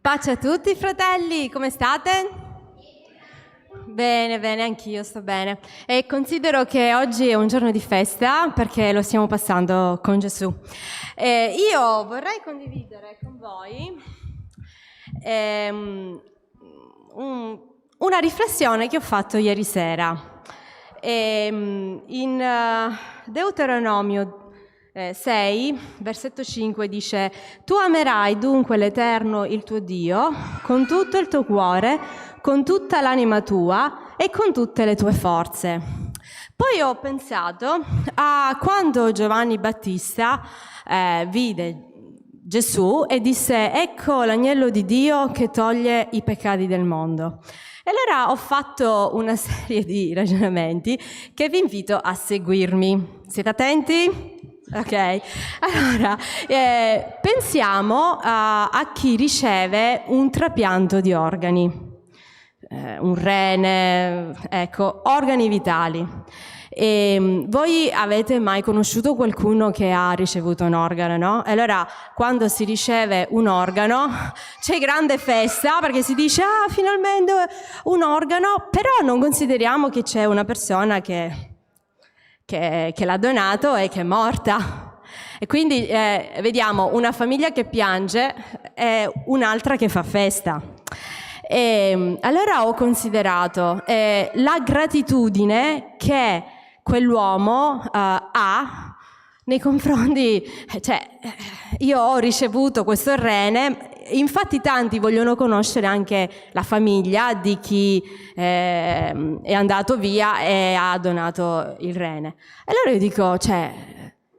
Pace a tutti fratelli, come state? Bene, bene, anch'io sto bene. E considero che oggi è un giorno di festa perché lo stiamo passando con Gesù. Io vorrei condividere con voi una riflessione che ho fatto ieri sera. In Deuteronomio 6, versetto 5 dice: tu amerai dunque l'Eterno il tuo Dio con tutto il tuo cuore, con tutta l'anima tua e con tutte le tue forze. Poi ho pensato a quando Giovanni Battista vide Gesù e disse: ecco l'agnello di Dio che toglie i peccati del mondo. E allora ho fatto una serie di ragionamenti che vi invito a seguirmi. Siete attenti? Ok, allora pensiamo a chi riceve un trapianto di organi, un rene, ecco, organi vitali. E voi avete mai conosciuto qualcuno che ha ricevuto un organo, no? E allora quando si riceve un organo c'è grande festa perché si dice: ah, finalmente un organo, però non consideriamo che c'è una persona che l'ha donato e che è morta. E quindi vediamo una famiglia che piange e un'altra che fa festa. E allora ho considerato la gratitudine che quell'uomo ha nei confronti, cioè io ho ricevuto questo rene. Infatti tanti vogliono conoscere anche la famiglia di chi è andato via e ha donato il rene. Allora io dico,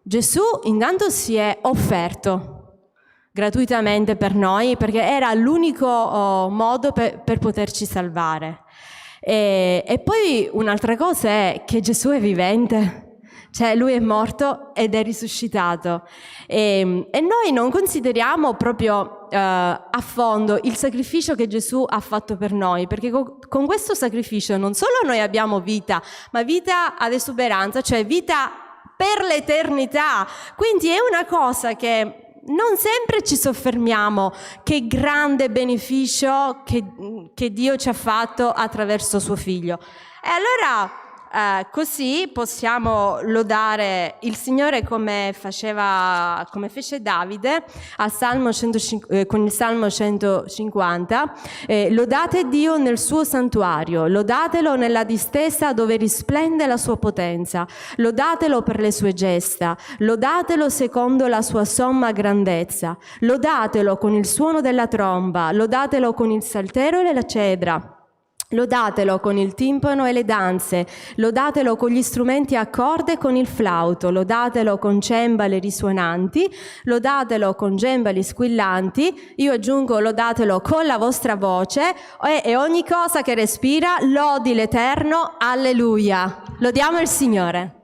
Gesù intanto si è offerto gratuitamente per noi perché era l'unico modo per poterci salvare. E poi un'altra cosa è che Gesù è vivente. Cioè lui è morto ed è risuscitato e noi non consideriamo proprio a fondo il sacrificio che Gesù ha fatto per noi, perché con questo sacrificio non solo noi abbiamo vita, ma vita ad esuberanza, cioè vita per l'eternità. Quindi è una cosa che non sempre ci soffermiamo, che grande beneficio che Dio ci ha fatto attraverso suo figlio. E allora così possiamo lodare il Signore come fece Davide al Salmo con il Salmo 150. Lodate Dio nel suo santuario, lodatelo nella distesa dove risplende la sua potenza, lodatelo per le sue gesta, lodatelo secondo la sua somma grandezza, lodatelo con il suono della tromba, lodatelo con il saltero e la cedra. Lodatelo con il timpano e le danze, lodatelo con gli strumenti a corde e con il flauto, lodatelo con cembali risuonanti, lodatelo con cembali squillanti, io aggiungo lodatelo con la vostra voce e ogni cosa che respira lodi l'Eterno, alleluia. Lodiamo il Signore.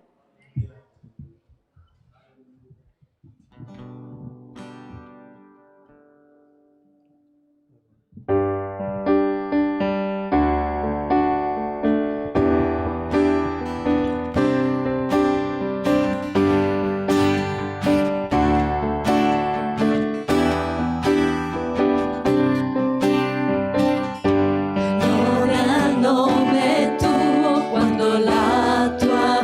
Nome tuo quando la tua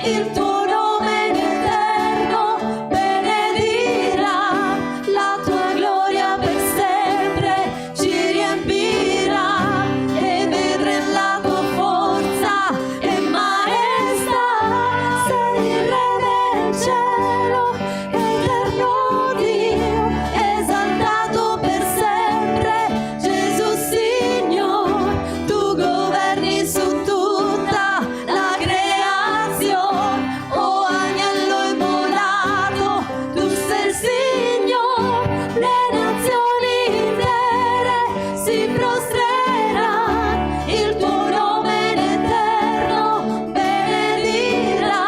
il tuo nome in eterno benedirà, la tua gloria per sempre ci riempirà e vedremo la tua forza e maestà. Sei il Re del cielo, eterno Dio, esaltato per sempre, Gesù Signore, tu governi su tutta la creazione, oh agnello immolato, tu sei il Signore, le nazioni intere si prostreranno, il tuo nome in eterno benedirà,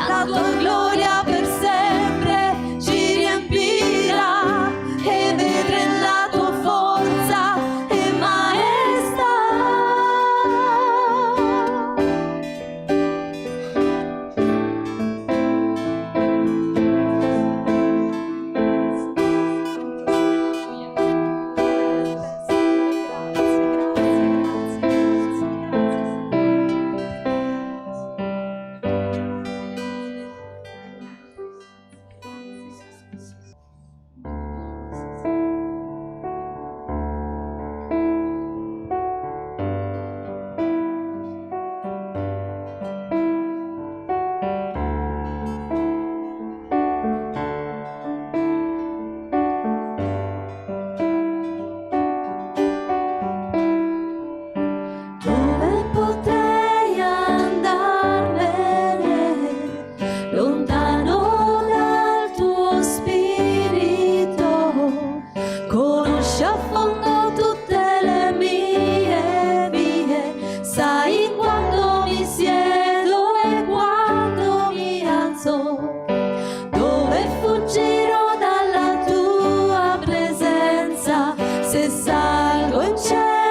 la tua gloria per sempre ci riempirà e vedremo la tua forza e maestà. Dove potrei andarmene, lontano dal tuo spirito? Conosci a fondo tutte le mie vie, sai quando mi siedo e quando mi alzo. Dove fuggirò dalla tua presenza, se salgo in cielo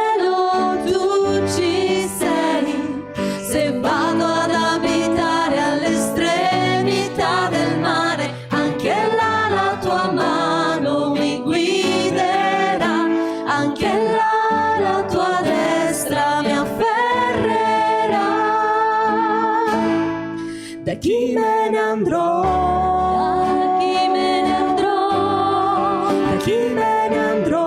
tu ci sei, se vado ad abitare all'estremità del mare, anche là la tua mano mi guiderà, anche là la tua destra mi afferrerà. Da chi me ne andrò? Da chi me ne andrò? Da chi me ne andrò?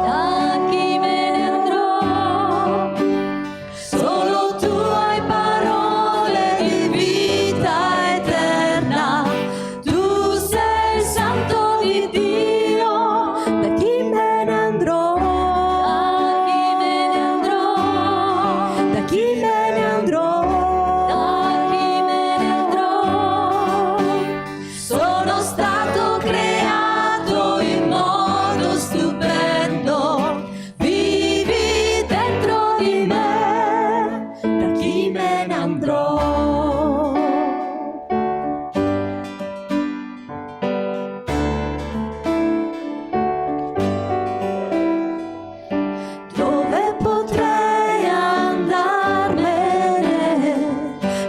Da chi me ne andrò? Solo tu hai parole di vita eterna, tu sei il Santo di Dio. Da chi me ne andrò? Da chi me ne andrò? Da chi me ne andrò? Da chi me ne andrò? Sono stato creato in modo stupendo, vivi dentro di me, da chi me ne andrò? Dove potrei andarmene,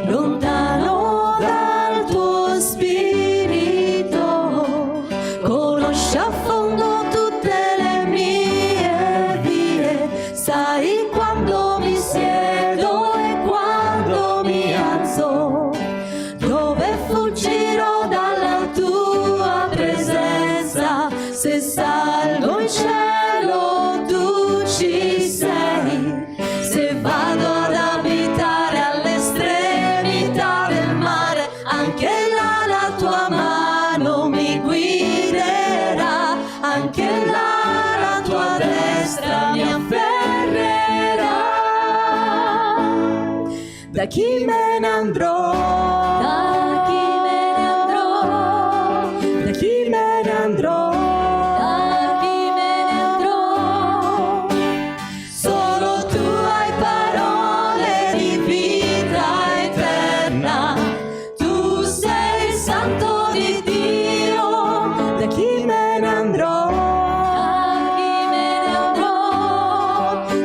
lontano dal tuo spirito? Conosci a fondo tutte le mie vie, sai quando mi siedo e quando mi alzo. Dove fuggirò dalla tua presenza, se salgo in cielo tu ci sei, se vado ad abitare all'estremità del mare, anche là la tua mano mi guiderà, anche là la tua destra mi afferrerà. Da chi me ne andrò? Da chi me ne andrò? Da chi me ne andrò? Da chi me ne andrò? Solo tu hai parole di vita eterna, tu sei il Santo di Dio. Da chi me ne andrò? Da chi me ne andrò?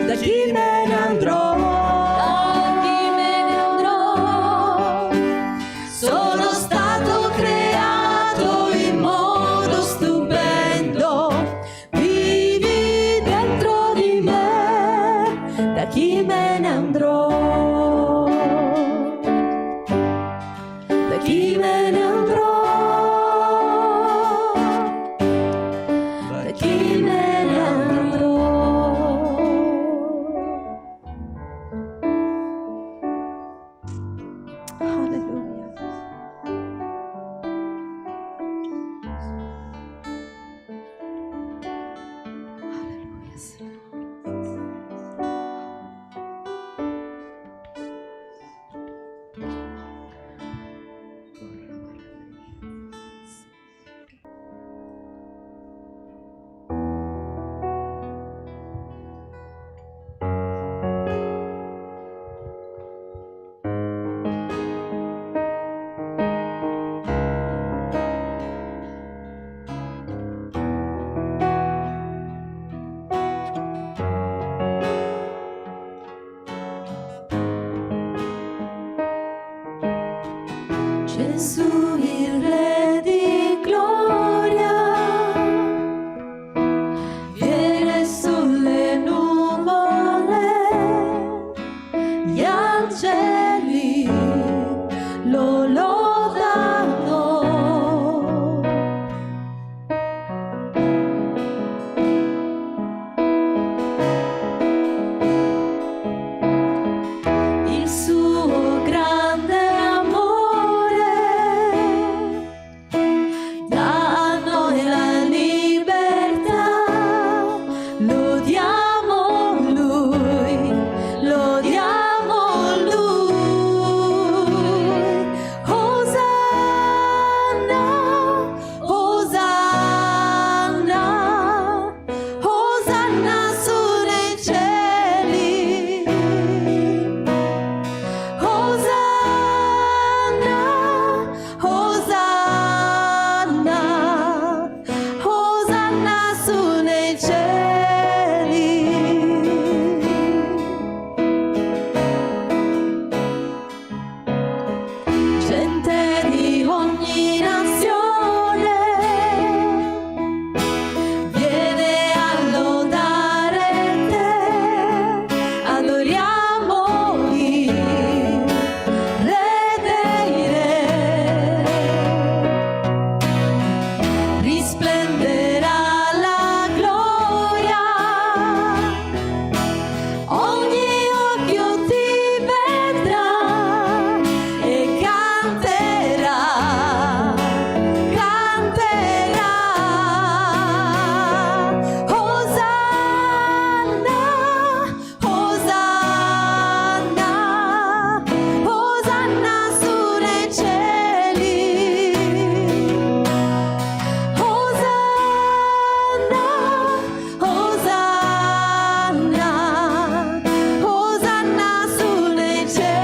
Da chi me ne andrò? Da chi me ne andrò? Solo Gesù il Re di gloria viene sulle nuvole, gli angeli lo lodano. Il suo grande amore dà a noi la libertà, lodiamo Lui, lodiamo Lui. Osanna, Osanna, Osanna su nei cieli. Osanna, Osanna, Osanna su nei cieli. Gente di ogni nazione viene a lodare te, adoriamo il Re dei Re. Risplenderà la gloria, ogni occhio ti vedrà e canterà, canterà. Osanna, Osanna, Osanna su nei cieli. Osanna, Osanna, Osanna su nei cieli.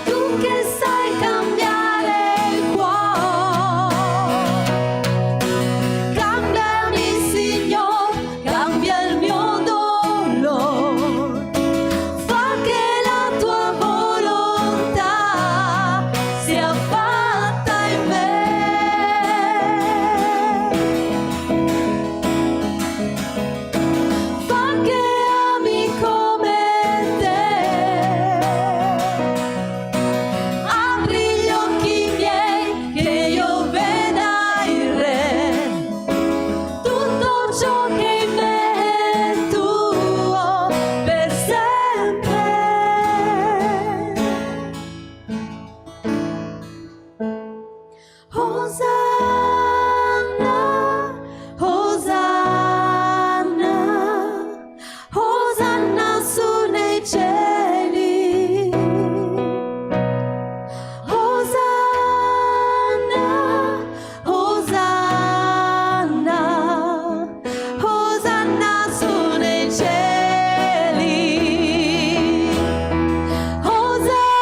Tu che sai cambiare il cuore, cambiami Signore, cambia il mio dolore, fa che la tua volontà sia fatta in me. Fa che ami come te, apri gli occhi miei che io veda il Re, tutto ciò che in me è tuo per sempre. Osanna, Osanna, Osanna su nei cieli. Osanna, Osanna, Osanna su nei cieli. Osanna,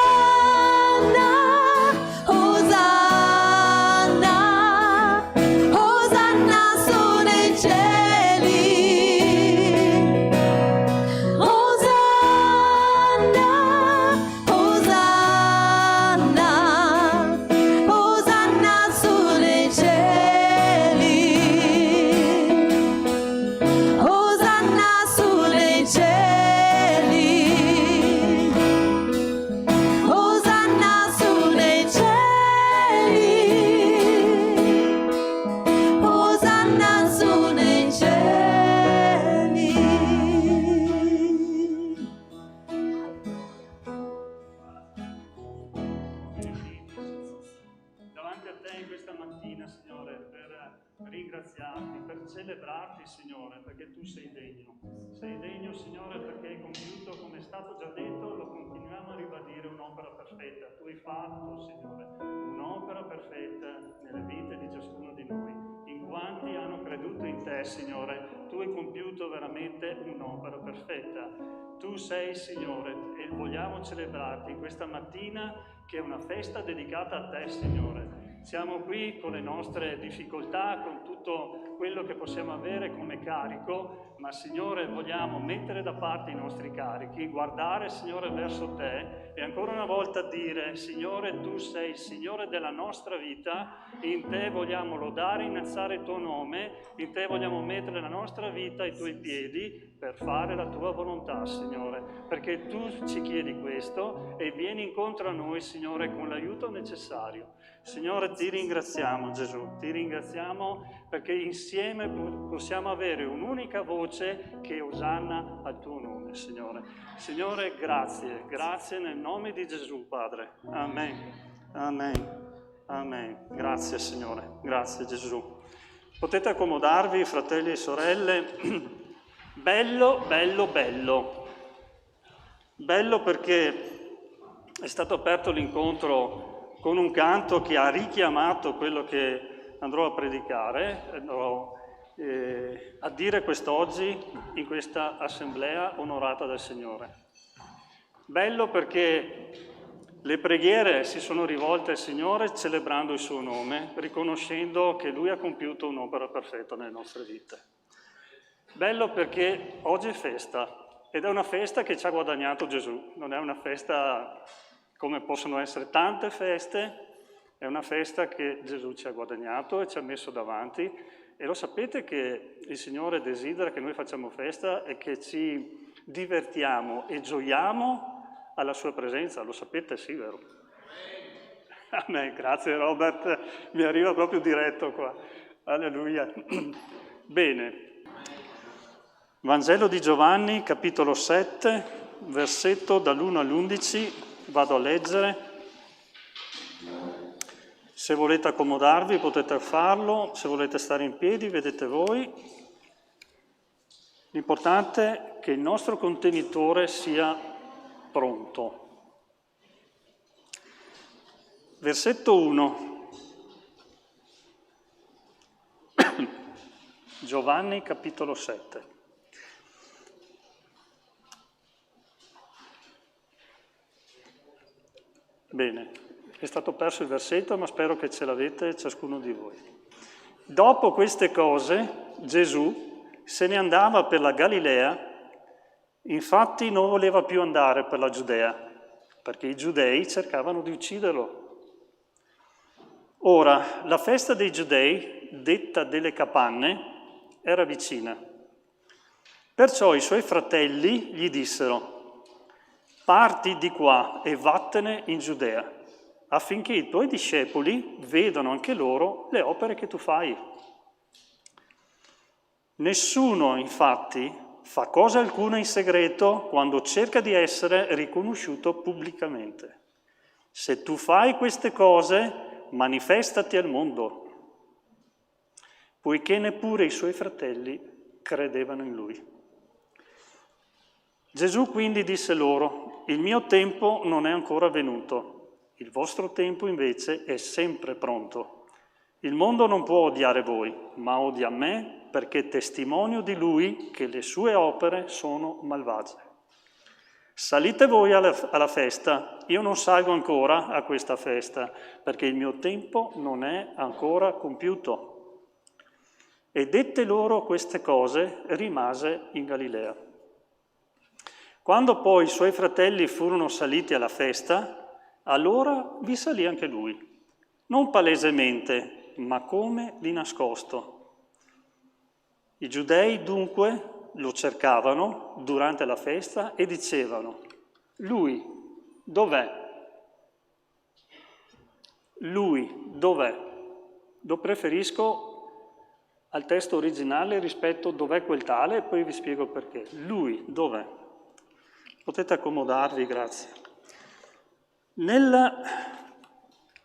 Osanna, Osanna su nei cieli. Osanna, Osanna, Osanna su nei cieli. Osanna su nei cieli. Osanna su nei cieli. Osanna su nei cieli. Davanti a te questa mattina, Signore, per ringraziarti, per celebrarti, Signore, perché tu sei degno. Sei degno, Signore, perché hai compiuto, come è stato già detto, lo continuiamo a ribadire, un'opera perfetta. Tu hai fatto, Signore, un'opera perfetta nelle vite di ciascuno di noi. Signore, tu hai compiuto veramente un'opera perfetta. Tu sei, Signore, e vogliamo celebrarti in questa mattina che è una festa dedicata a te, Signore. Siamo qui con le nostre difficoltà, con tutto quello che possiamo avere come carico, ma Signore vogliamo mettere da parte i nostri carichi, guardare, Signore, verso te e ancora una volta dire: Signore, tu sei il Signore della nostra vita, in te vogliamo lodare e innalzare il tuo nome, in te vogliamo mettere la nostra vita ai tuoi piedi per fare la tua volontà, Signore, perché tu ci chiedi questo e vieni incontro a noi, Signore, con l'aiuto necessario. Signore, ti ringraziamo, Gesù, ti ringraziamo perché insieme possiamo avere un'unica voce che osanna al tuo nome, Signore. Signore, grazie, grazie nel nome di Gesù, Padre. Amen, amen, amen. Grazie, Signore, grazie, Gesù. Potete accomodarvi, fratelli e sorelle. Bello, bello, bello. Bello perché è stato aperto l'incontro con un canto che ha richiamato quello che andrò a predicare, andrò a dire quest'oggi in questa assemblea onorata dal Signore. Bello perché le preghiere si sono rivolte al Signore celebrando il suo nome, riconoscendo che Lui ha compiuto un'opera perfetta nelle nostre vite. Bello perché oggi è festa, ed è una festa che ci ha guadagnato Gesù, non è una festa come possono essere tante feste, è una festa che Gesù ci ha guadagnato e ci ha messo davanti, e lo sapete che il Signore desidera che noi facciamo festa e che ci divertiamo e gioiamo alla sua presenza, lo sapete, sì, vero? Amen, grazie Robert, mi arriva proprio diretto qua, alleluia. Bene, Vangelo di Giovanni, capitolo 7, versetto dall'1 all'11, vado a leggere. Se volete accomodarvi potete farlo, se volete stare in piedi vedete voi. L'importante è che il nostro contenitore sia pronto. Versetto 1. Giovanni capitolo 7. Bene, è stato perso il versetto, ma spero che ce l'avete ciascuno di voi. Dopo queste cose, Gesù se ne andava per la Galilea, infatti non voleva più andare per la Giudea, perché i giudei cercavano di ucciderlo. Ora, la festa dei giudei, detta delle capanne, era vicina. Perciò i suoi fratelli gli dissero: parti di qua e vattene in Giudea, affinché i tuoi discepoli vedano anche loro le opere che tu fai. Nessuno, infatti, fa cosa alcuna in segreto quando cerca di essere riconosciuto pubblicamente. Se tu fai queste cose, manifestati al mondo, poiché neppure i suoi fratelli credevano in lui. Gesù quindi disse loro: il mio tempo non è ancora venuto, il vostro tempo invece è sempre pronto. Il mondo non può odiare voi, ma odia me perché testimonio di lui che le sue opere sono malvagie. Salite voi alla festa, io non salgo ancora a questa festa, perché il mio tempo non è ancora compiuto. E dette loro queste cose, rimase in Galilea. Quando poi i suoi fratelli furono saliti alla festa, allora vi salì anche lui, non palesemente, ma come di nascosto. I giudei dunque lo cercavano durante la festa e dicevano: lui dov'è? Lui dov'è? Lo preferisco al testo originale rispetto dov'è quel tale, e poi vi spiego perché. Lui dov'è? Potete accomodarvi, grazie.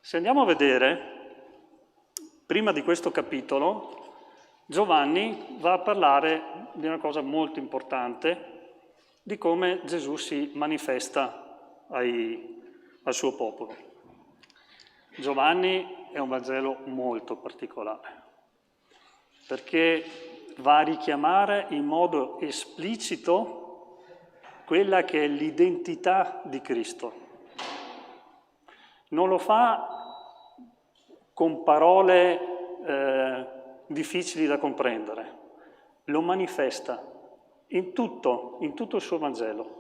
Se andiamo a vedere, prima di questo capitolo, Giovanni va a parlare di una cosa molto importante, di come Gesù si manifesta al suo popolo. Giovanni è un Vangelo molto particolare, perché va a richiamare in modo esplicito quella che è l'identità di Cristo. Non lo fa con parole difficili da comprendere, lo manifesta in tutto il suo Vangelo.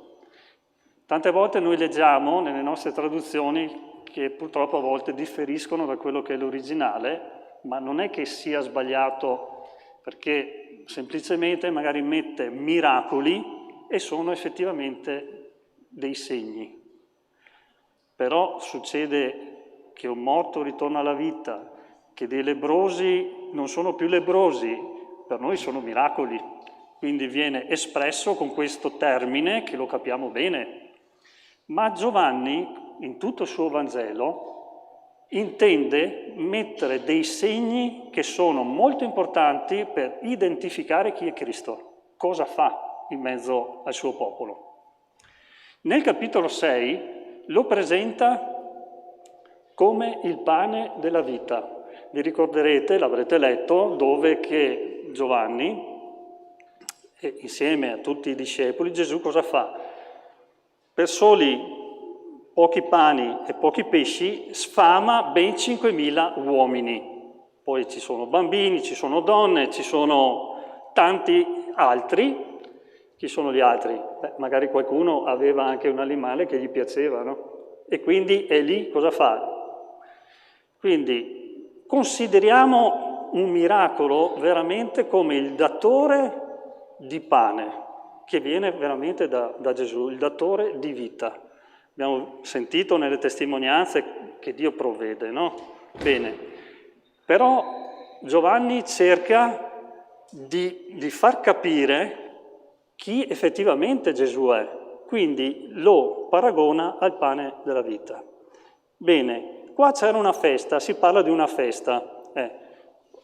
Tante volte noi leggiamo nelle nostre traduzioni che purtroppo a volte differiscono da quello che è l'originale, ma non è che sia sbagliato, perché semplicemente magari mette miracoli e sono effettivamente dei segni. Però succede che un morto ritorna alla vita, che dei lebbrosi non sono più lebbrosi, per noi sono miracoli. Quindi viene espresso con questo termine che lo capiamo bene. Ma Giovanni, in tutto il suo Vangelo, intende mettere dei segni che sono molto importanti per identificare chi è Cristo, cosa fa in mezzo al suo popolo. Nel capitolo 6 lo presenta come il pane della vita. Vi ricorderete, l'avrete letto, dove che Giovanni, insieme a tutti i discepoli, Gesù cosa fa? Per soli pochi pani e pochi pesci sfama ben 5.000 uomini. Poi ci sono bambini, ci sono donne, ci sono tanti altri. Chi sono gli altri? Magari qualcuno aveva anche un animale che gli piaceva, no? E quindi è lì, cosa fa? Quindi consideriamo un miracolo veramente come il datore di pane, che viene veramente da Gesù, il datore di vita. Abbiamo sentito nelle testimonianze che Dio provvede, no? Bene, però Giovanni cerca di far capire chi effettivamente Gesù è, quindi lo paragona al pane della vita. Bene, qua c'era una festa, si parla di una festa.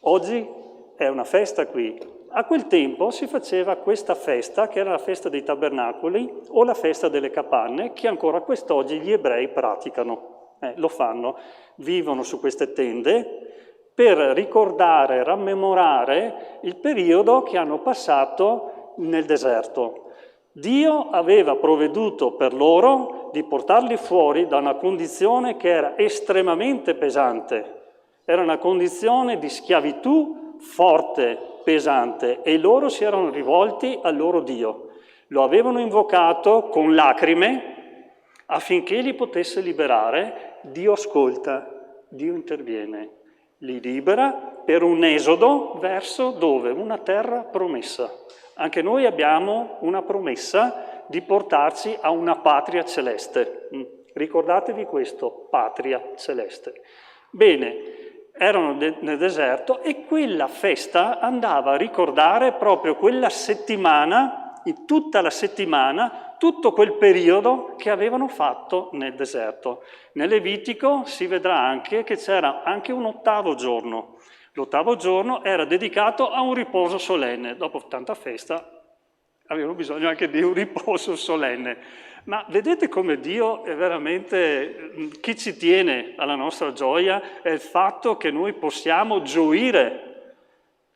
Oggi è una festa qui. A quel tempo si faceva questa festa, che era la festa dei tabernacoli o la festa delle capanne, che ancora quest'oggi gli ebrei praticano, lo fanno, vivono su queste tende per ricordare, rammemorare il periodo che hanno passato nel deserto. Dio aveva provveduto per loro di portarli fuori da una condizione che era estremamente pesante, era una condizione di schiavitù forte, pesante, e loro si erano rivolti al loro Dio. Lo avevano invocato con lacrime affinché li potesse liberare. Dio ascolta, Dio interviene, li libera per un esodo verso dove? Una terra promessa. Anche noi abbiamo una promessa di portarci a una patria celeste. Ricordatevi questo, patria celeste. Bene, erano nel deserto e quella festa andava a ricordare proprio quella settimana, in tutta la settimana, tutto quel periodo che avevano fatto nel deserto. Nel Levitico si vedrà anche che c'era anche un ottavo giorno. L'ottavo giorno era dedicato a un riposo solenne. Dopo tanta festa avevano bisogno anche di un riposo solenne. Ma vedete come Dio è veramente, chi ci tiene alla nostra gioia è il fatto che noi possiamo gioire.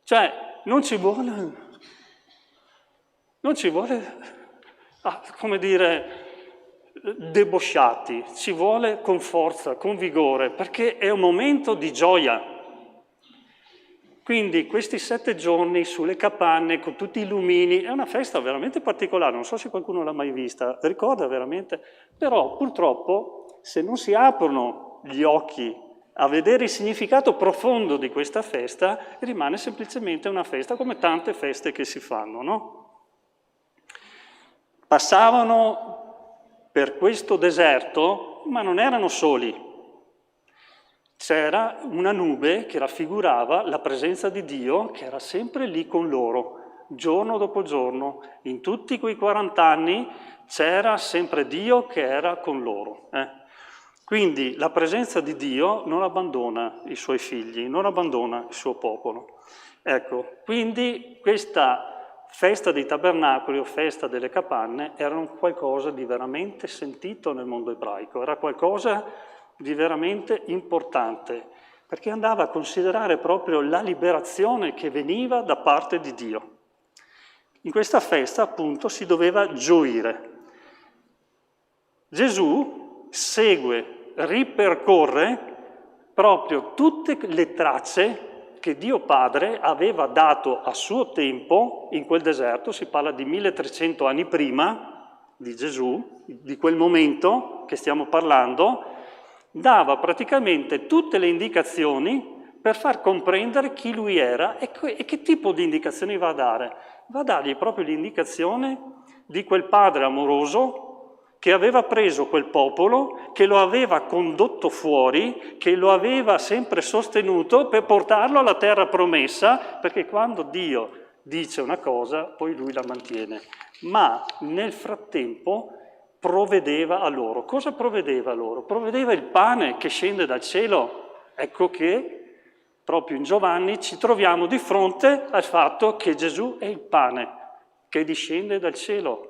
Cioè, non ci vuole, come dire, debosciati, ci vuole con forza, con vigore, perché è un momento di gioia. Quindi questi 7 giorni sulle capanne con tutti i lumini, è una festa veramente particolare, non so se qualcuno l'ha mai vista, ricorda veramente, però purtroppo se non si aprono gli occhi a vedere il significato profondo di questa festa, rimane semplicemente una festa come tante feste che si fanno, no? Passavano per questo deserto, ma non erano soli. C'era una nube che raffigurava la presenza di Dio che era sempre lì con loro, giorno dopo giorno. In tutti quei 40 anni c'era sempre Dio che era con loro. Quindi la presenza di Dio non abbandona i suoi figli, non abbandona il suo popolo. Ecco, quindi questa festa dei tabernacoli o festa delle capanne era qualcosa di veramente sentito nel mondo ebraico, era qualcosa di veramente importante, perché andava a considerare proprio la liberazione che veniva da parte di Dio. In questa festa, appunto, si doveva gioire. Gesù segue, ripercorre proprio tutte le tracce che Dio Padre aveva dato a suo tempo in quel deserto. Si parla di 1300 anni prima di Gesù, di quel momento che stiamo parlando, dava praticamente tutte le indicazioni per far comprendere chi lui era e che tipo di indicazioni va a dare. Va a dargli proprio l'indicazione di quel padre amoroso che aveva preso quel popolo, che lo aveva condotto fuori, che lo aveva sempre sostenuto per portarlo alla terra promessa, perché quando Dio dice una cosa, poi lui la mantiene. Ma nel frattempo provvedeva a loro. Cosa provvedeva a loro? Provvedeva il pane che scende dal cielo. Ecco che proprio in Giovanni ci troviamo di fronte al fatto che Gesù è il pane che discende dal cielo.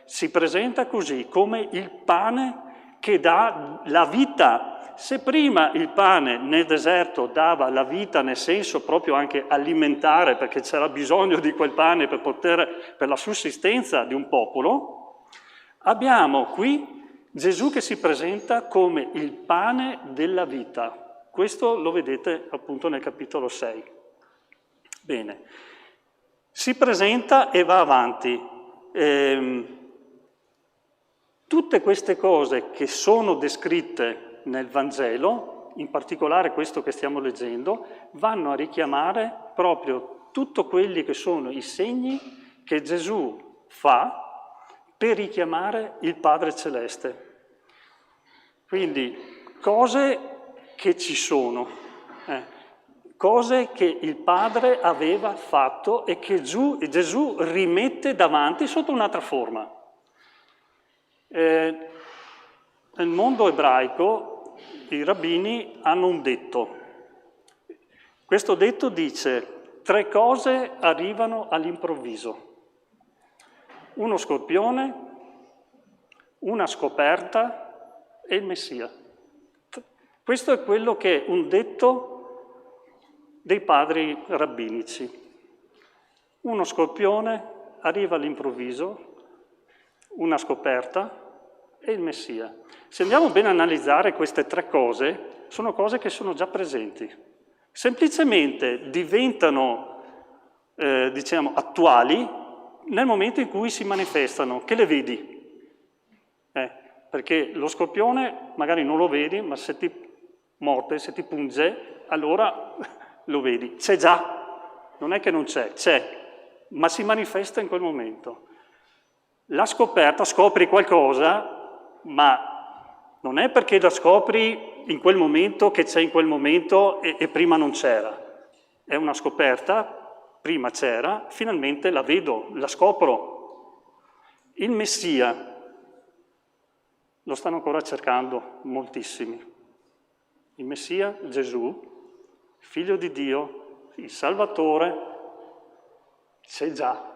Si presenta così, come il pane che dà la vita. Se prima il pane nel deserto dava la vita, nel senso proprio anche alimentare, perché c'era bisogno di quel pane per la sussistenza di un popolo, abbiamo qui Gesù che si presenta come il pane della vita. Questo lo vedete appunto nel capitolo 6. Bene, si presenta e va avanti. Tutte queste cose che sono descritte nel Vangelo, in particolare questo che stiamo leggendo, vanno a richiamare proprio tutto quelli che sono i segni che Gesù fa per richiamare il Padre Celeste. Quindi cose che ci sono, cose che il Padre aveva fatto e che Gesù rimette davanti sotto un'altra forma. Nel mondo ebraico i rabbini hanno un detto. Questo detto dice: 3 cose arrivano all'improvviso. Uno scorpione, una scoperta e il Messia. Questo è quello che è un detto dei padri rabbinici. Uno scorpione arriva all'improvviso, una scoperta e il Messia. Se andiamo bene a analizzare queste 3 cose, sono cose che sono già presenti. Semplicemente diventano, attuali nel momento in cui si manifestano, che le vedi. Perché lo scorpione magari non lo vedi, ma se ti morde, se ti punge, allora lo vedi. C'è già, non è che non c'è, ma si manifesta in quel momento. La scoperta, scopri qualcosa, ma non è perché la scopri in quel momento che c'è in quel momento e prima non c'era. È una scoperta, prima c'era, finalmente la vedo, la scopro. Il Messia lo stanno ancora cercando moltissimi. Il Messia, Gesù, Figlio di Dio, il Salvatore, c'è già.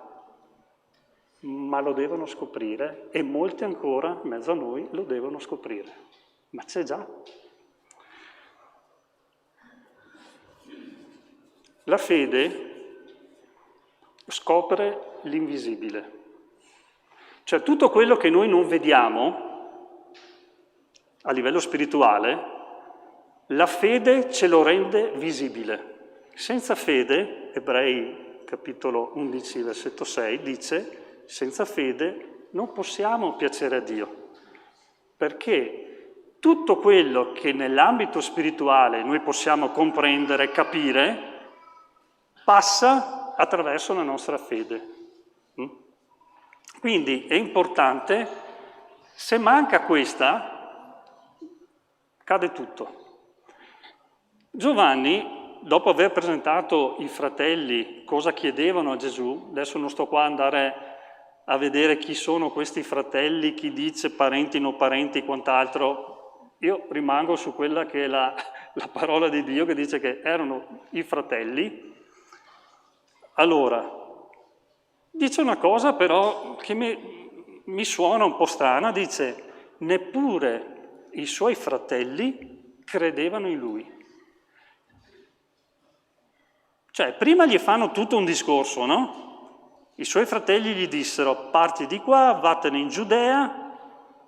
Ma lo devono scoprire e molti ancora, in mezzo a noi, lo devono scoprire. Ma c'è già. La fede scopre l'invisibile. Cioè tutto quello che noi non vediamo a livello spirituale, la fede ce lo rende visibile. Senza fede, Ebrei capitolo 11, versetto 6, dice: senza fede non possiamo piacere a Dio, perché tutto quello che nell'ambito spirituale noi possiamo comprendere, capire, passa attraverso la nostra fede. Quindi è importante, se manca questa, cade tutto. Giovanni, dopo aver presentato i fratelli cosa chiedevano a Gesù, adesso non sto qua a andare a vedere chi sono questi fratelli, chi dice parenti, non parenti, quant'altro. Io rimango su quella che è la parola di Dio, che dice che erano i fratelli. Allora, dice una cosa però che mi suona un po' strana, dice: neppure i suoi fratelli credevano in lui. Cioè, prima gli fanno tutto un discorso, no? I suoi fratelli gli dissero: parti di qua, vattene in Giudea.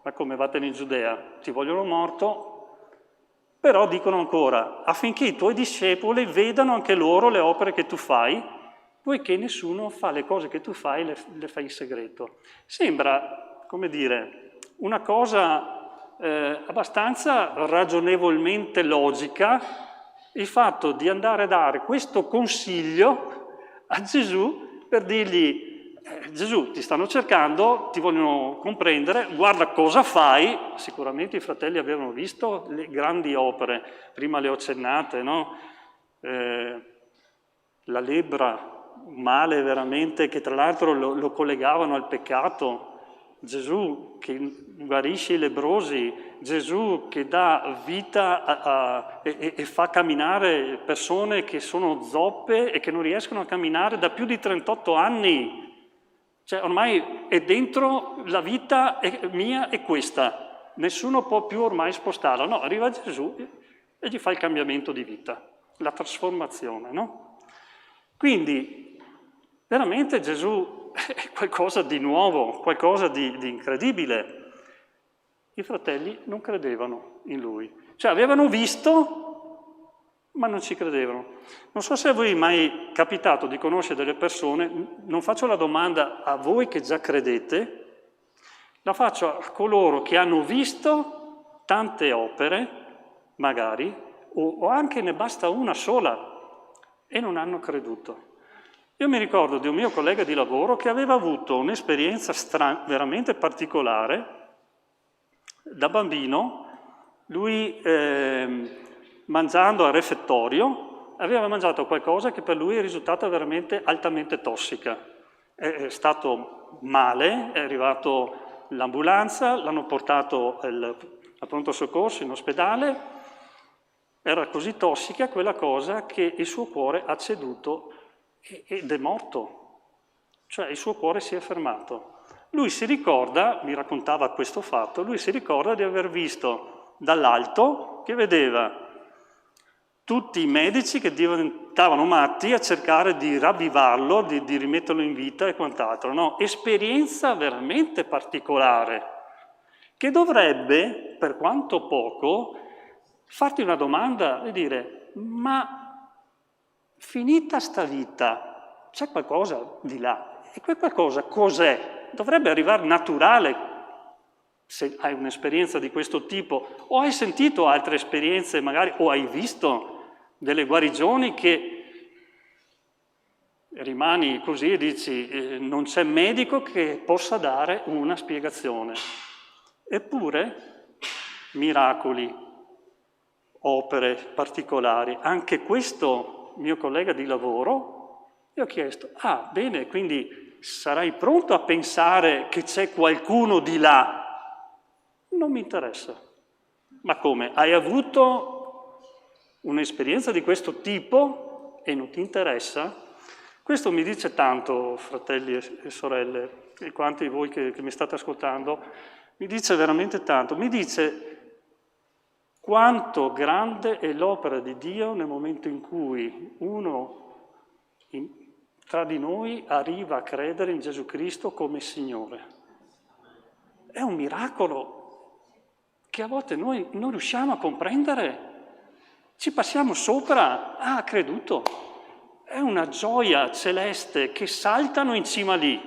Ma come vattene in Giudea? Ti vogliono morto? Però dicono ancora: affinché i tuoi discepoli vedano anche loro le opere che tu fai, poiché nessuno fa le cose che tu fai, le fai in segreto. Sembra, come dire, una cosa abbastanza ragionevolmente logica, il fatto di andare a dare questo consiglio a Gesù per dirgli: Gesù, ti stanno cercando, ti vogliono comprendere, guarda cosa fai. Sicuramente i fratelli avevano visto le grandi opere, prima le ho accennate, no? La lebbra, un male veramente che tra l'altro lo collegavano al peccato. Gesù che guarisce i lebbrosi, Gesù che dà vita e fa camminare persone che sono zoppe e che non riescono a camminare da più di 38 anni. Cioè ormai è dentro la vita mia è questa, nessuno può più ormai spostarla. No, arriva Gesù e gli fa il cambiamento di vita, la trasformazione, no? Quindi veramente Gesù è qualcosa di nuovo, qualcosa di incredibile. I fratelli non credevano in lui, cioè avevano visto, ma non ci credevano. Non so se a voi è mai capitato di conoscere delle persone, non faccio la domanda a voi che già credete, la faccio a coloro che hanno visto tante opere, magari, o anche ne basta una sola, e non hanno creduto. Io mi ricordo di un mio collega di lavoro che aveva avuto un'esperienza veramente particolare. Da bambino, lui mangiando al refettorio aveva mangiato qualcosa che per lui è risultata veramente altamente tossica. È stato male, è arrivato l'ambulanza, l'hanno portato al pronto soccorso in ospedale. Era così tossica quella cosa che il suo cuore ha ceduto ed è morto, cioè il suo cuore si è fermato. Lui si ricorda, mi raccontava questo fatto, lui si ricorda di aver visto dall'alto che vedeva tutti i medici che diventavano matti a cercare di ravvivarlo, di rimetterlo in vita e quant'altro, no? Esperienza veramente particolare, che dovrebbe, per quanto poco, farti una domanda e dire: ma finita sta vita, c'è qualcosa di là. E quel qualcosa cos'è? Dovrebbe arrivare naturale se hai un'esperienza di questo tipo, o hai sentito altre esperienze magari, o hai visto delle guarigioni che rimani così e dici non c'è medico che possa dare una spiegazione. Eppure miracoli, opere particolari, anche questo mio collega di lavoro, gli ho chiesto: ah, bene, quindi sarai pronto a pensare che c'è qualcuno di là? Non mi interessa. Ma come? Hai avuto un'esperienza di questo tipo e non ti interessa? Questo mi dice tanto, fratelli e sorelle, e quanti di voi che mi state ascoltando, mi dice veramente tanto. Mi dice quanto grande è l'opera di Dio nel momento in cui uno tra di noi arriva a credere in Gesù Cristo come Signore. È un miracolo che a volte noi non riusciamo a comprendere. Ci passiamo sopra, ha creduto. È una gioia celeste che saltano in cima lì.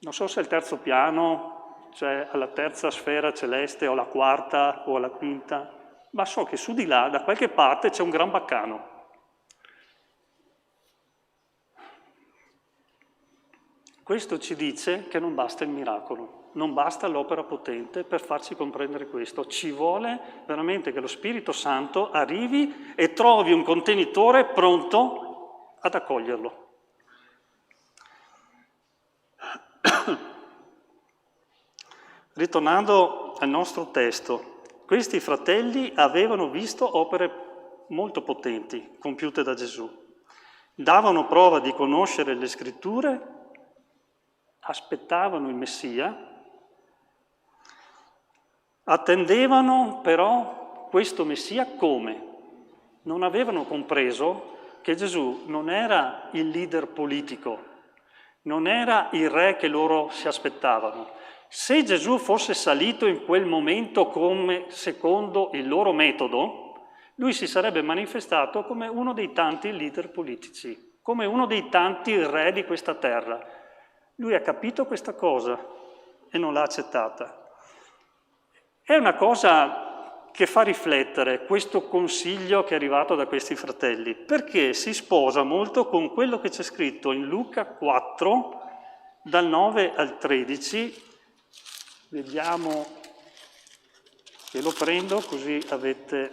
Non so se è il terzo piano, cioè alla terza sfera celeste o alla quarta o alla quinta, ma so che su di là, da qualche parte, c'è un gran baccano. Questo ci dice che non basta il miracolo, non basta l'opera potente per farci comprendere questo. Ci vuole veramente che lo Spirito Santo arrivi e trovi un contenitore pronto ad accoglierlo. Ritornando al nostro testo, questi fratelli avevano visto opere molto potenti compiute da Gesù. Davano prova di conoscere le Scritture, aspettavano il Messia, attendevano però questo Messia come? Non avevano compreso che Gesù non era il leader politico, non era il re che loro si aspettavano. Se Gesù fosse salito in quel momento come secondo il loro metodo, lui si sarebbe manifestato come uno dei tanti leader politici, come uno dei tanti re di questa terra. Lui ha capito questa cosa e non l'ha accettata. È una cosa che fa riflettere questo consiglio che è arrivato da questi fratelli, perché si sposa molto con quello che c'è scritto in Luca 4, dal 9 al 13. Vediamo che lo prendo così avete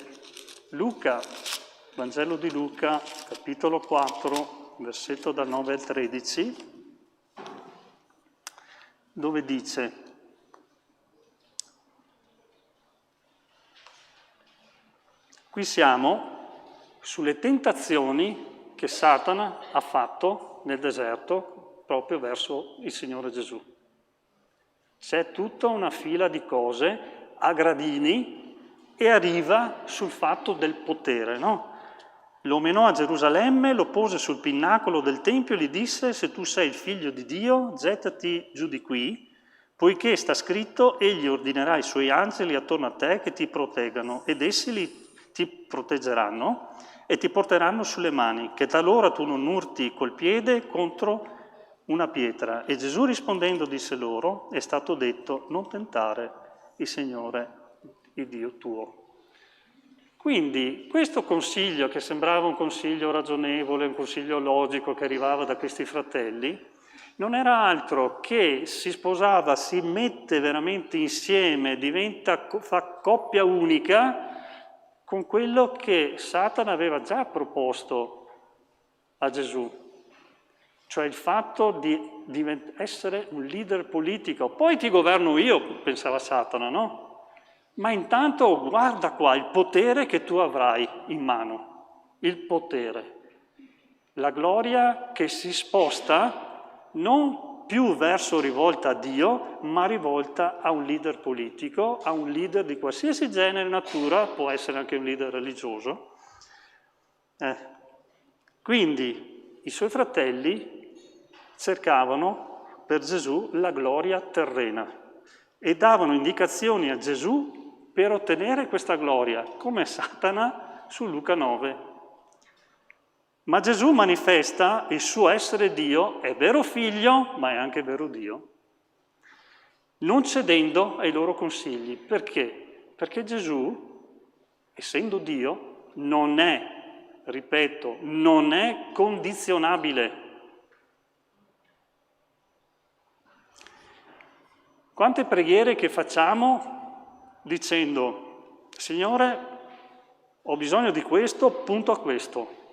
Luca, Vangelo di Luca, capitolo 4, versetto dal 9 al 13, dove dice: qui siamo sulle tentazioni che Satana ha fatto nel deserto proprio verso il Signore Gesù. C'è tutta una fila di cose a gradini e arriva sul fatto del potere, no? Lo menò a Gerusalemme, lo pose sul pinnacolo del Tempio e gli disse: se tu sei il figlio di Dio, gettati giù di qui, poiché sta scritto, egli ordinerà ai suoi angeli attorno a te che ti proteggano, ed essi ti proteggeranno e ti porteranno sulle mani, che talora tu non urti col piede contro una pietra. E Gesù rispondendo disse loro: è stato detto, non tentare il Signore, il Dio tuo. Quindi questo consiglio, che sembrava un consiglio ragionevole, un consiglio logico che arrivava da questi fratelli, non era altro che si sposava, si mette veramente insieme, fa coppia unica con quello che Satana aveva già proposto a Gesù, cioè il fatto di essere un leader politico. Poi ti governo io, pensava Satana, no? Ma intanto guarda qua il potere che tu avrai in mano, il potere, la gloria che si sposta non più verso rivolta a Dio, ma rivolta a un leader politico, a un leader di qualsiasi genere e natura, può essere anche un leader religioso. Quindi i suoi fratelli cercavano per Gesù la gloria terrena e davano indicazioni a Gesù per ottenere questa gloria, come Satana su Luca 9. Ma Gesù manifesta il suo essere Dio, è vero figlio, ma è anche vero Dio, non cedendo ai loro consigli. Perché? Perché Gesù, essendo Dio, non è, ripeto, non è condizionabile. Quante preghiere che facciamo dicendo: Signore, ho bisogno di questo, punto a questo.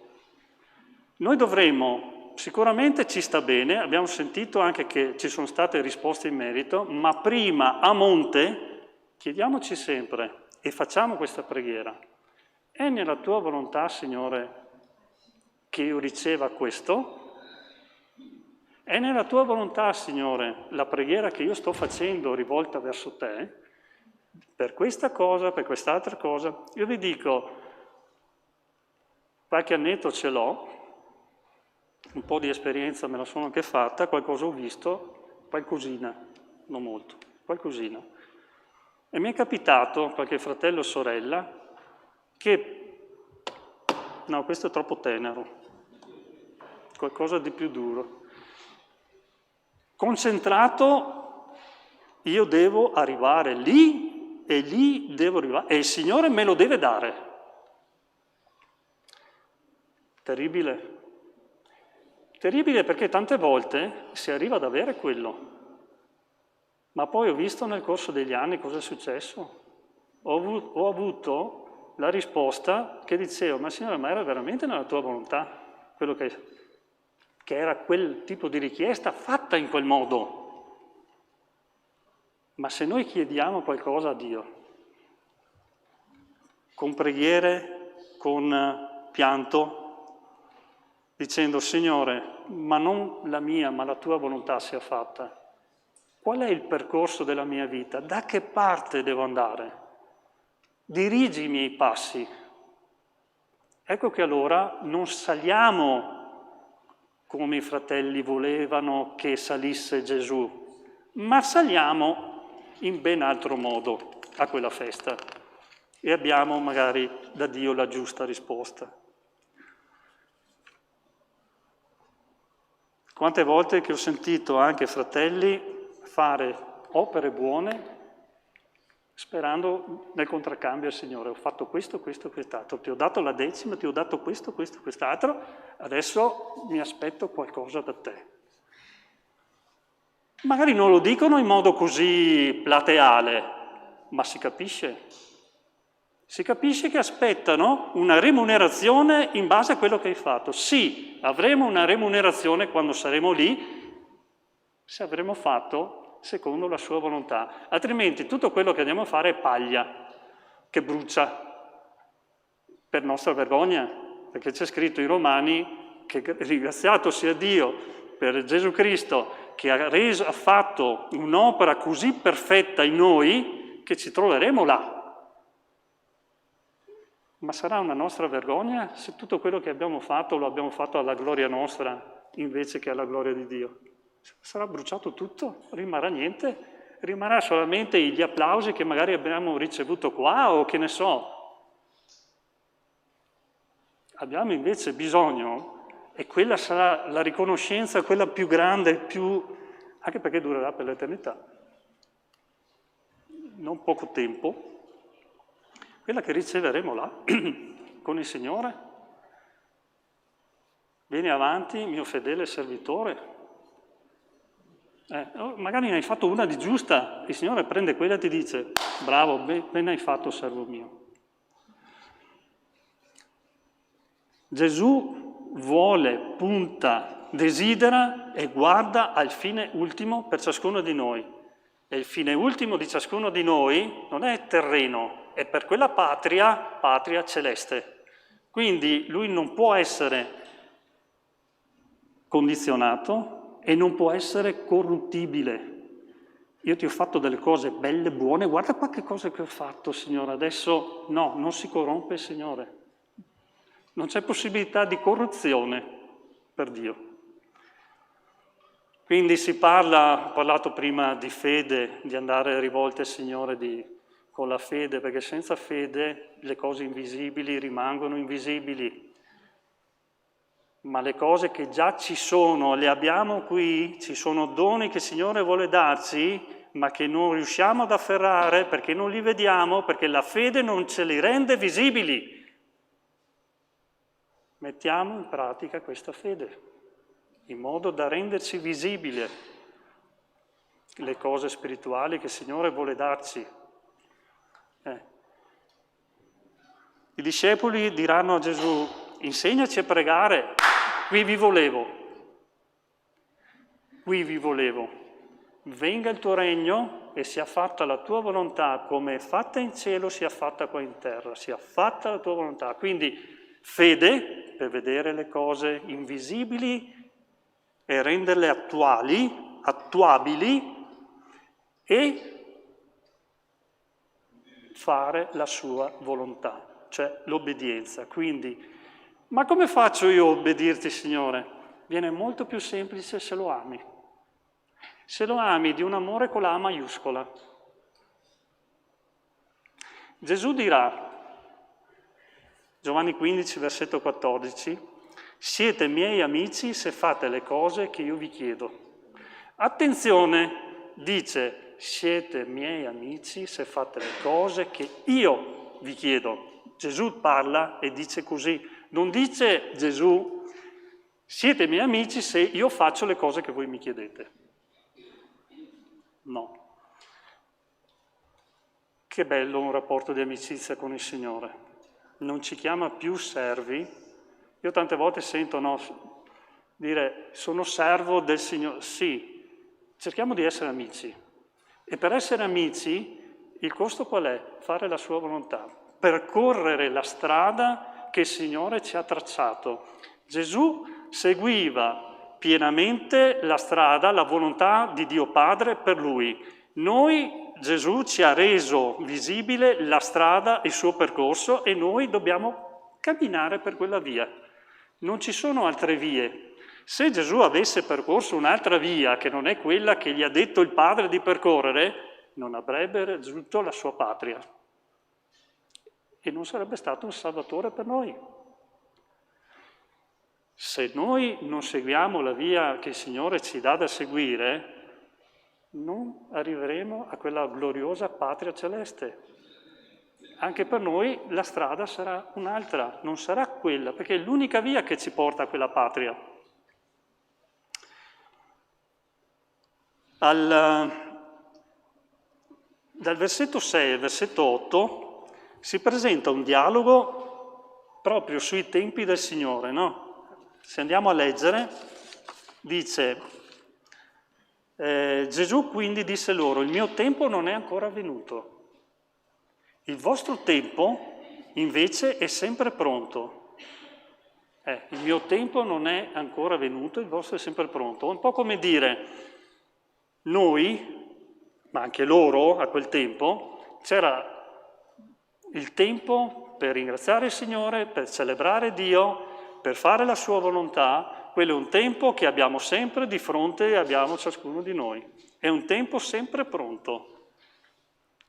Noi dovremmo, sicuramente ci sta bene, abbiamo sentito anche che ci sono state risposte in merito, ma prima a monte chiediamoci sempre e facciamo questa preghiera: è nella tua volontà, Signore, che io riceva questo? È nella tua volontà, Signore, la preghiera che io sto facendo rivolta verso te, per questa cosa, per quest'altra cosa? Io vi dico, qualche annetto ce l'ho, un po' di esperienza me la sono anche fatta, qualcosa ho visto, qualcosina, non molto, qualcosina. E mi è capitato, qualche fratello o sorella, che, no, questo è troppo tenero, qualcosa di più duro. Concentrato, io devo arrivare lì e lì devo arrivare e il Signore me lo deve dare. Terribile. Terribile perché tante volte si arriva ad avere quello, ma poi ho visto nel corso degli anni cosa è successo. Ho avuto la risposta che dicevo: ma Signore, ma era veramente nella tua volontà quello che era quel tipo di richiesta fatta in quel modo? Ma se noi chiediamo qualcosa a Dio, con preghiere, con pianto, dicendo: Signore, ma non la mia, ma la tua volontà sia fatta. Qual è il percorso della mia vita? Da che parte devo andare? Dirigi i miei passi. ecco che allora non saliamo come i fratelli volevano che salisse Gesù, ma saliamo in ben altro modo a quella festa e abbiamo magari da Dio la giusta risposta. Quante volte che ho sentito anche fratelli fare opere buone sperando nel contraccambio al Signore. Ho fatto questo, questo, quest'altro, ti ho dato la decima, ti ho dato questo, questo, quest'altro, adesso mi aspetto qualcosa da te. Magari non lo dicono in modo così plateale, ma si capisce. Si capisce che aspettano una remunerazione in base a quello che hai fatto. Sì, avremo una remunerazione quando saremo lì, se avremo fatto secondo la sua volontà. Altrimenti tutto quello che andiamo a fare è paglia, che brucia, per nostra vergogna, perché c'è scritto in Romani che ringraziato sia Dio per Gesù Cristo che ha fatto un'opera così perfetta in noi che ci troveremo là. Ma sarà una nostra vergogna se tutto quello che abbiamo fatto lo abbiamo fatto alla gloria nostra invece che alla gloria di Dio? Sarà bruciato tutto, rimarrà niente, rimarrà solamente gli applausi che magari abbiamo ricevuto qua o che ne so. Abbiamo invece bisogno, e quella sarà la riconoscenza, quella più grande, anche perché durerà per l'eternità, non poco tempo, quella che riceveremo là, con il Signore. Vieni avanti, mio fedele servitore. Magari ne hai fatto una di giusta, il Signore prende quella e ti dice, bravo, bene hai fatto, servo mio. Gesù vuole, punta, desidera e guarda al fine ultimo per ciascuno di noi. E il fine ultimo di ciascuno di noi non è terreno, è per quella patria celeste. Quindi lui non può essere condizionato e non può essere corruttibile. Io ti ho fatto delle cose belle, buone, guarda qua che cose che ho fatto, Signore, adesso no, non si corrompe il Signore. Non c'è possibilità di corruzione per Dio. Quindi ho parlato prima di fede, di andare rivolte al Signore con la fede, perché senza fede le cose invisibili rimangono invisibili. Ma le cose che già ci sono, le abbiamo qui, ci sono doni che il Signore vuole darci, ma che non riusciamo ad afferrare perché non li vediamo, perché la fede non ce li rende visibili. Mettiamo in pratica questa fede, in modo da renderci visibile le cose spirituali che il Signore vuole darci. I discepoli diranno a Gesù, insegnaci a pregare, qui vi volevo, venga il tuo regno e sia fatta la tua volontà, come è fatta in cielo sia fatta qua in terra, sia fatta la tua volontà. Quindi fede per vedere le cose invisibili e renderle attuabili e fare la sua volontà, cioè l'obbedienza. Quindi, ma come faccio io a obbedirti, Signore? Viene molto più semplice se lo ami. Se lo ami di un amore con la A maiuscola. Gesù dirà, Giovanni 15, versetto 14, siete miei amici se fate le cose che io vi chiedo. Attenzione, dice, siete miei amici se fate le cose che io vi chiedo. Gesù parla e dice così. Non dice Gesù, siete miei amici se io faccio le cose che voi mi chiedete. No. Che bello un rapporto di amicizia con il Signore. Non ci chiama più servi. Io tante volte sento dire, sono servo del Signore. Sì, cerchiamo di essere amici. E per essere amici, il costo qual è? Fare la sua volontà. Percorrere la strada che il Signore ci ha tracciato. Gesù seguiva pienamente la strada, la volontà di Dio Padre per lui. Gesù ci ha reso visibile la strada, il suo percorso e noi dobbiamo camminare per quella via. Non ci sono altre vie. Se Gesù avesse percorso un'altra via, che non è quella che gli ha detto il Padre di percorrere, non avrebbe raggiunto la sua patria. E non sarebbe stato un Salvatore per noi. Se noi non seguiamo la via che il Signore ci dà da seguire, non arriveremo a quella gloriosa patria celeste. Anche per noi la strada sarà un'altra, non sarà quella, perché è l'unica via che ci porta a quella patria. Dal versetto 6 al versetto 8 si presenta un dialogo proprio sui tempi del Signore, no? Se andiamo a leggere, dice, Gesù quindi disse loro, il mio tempo non è ancora venuto, il vostro tempo invece è sempre pronto. Il mio tempo non è ancora venuto, il vostro è sempre pronto. Un po' come dire, noi, ma anche loro a quel tempo, c'era il tempo per ringraziare il Signore, per celebrare Dio, per fare la sua volontà. Quello è un tempo che abbiamo sempre di fronte e abbiamo ciascuno di noi. È un tempo sempre pronto.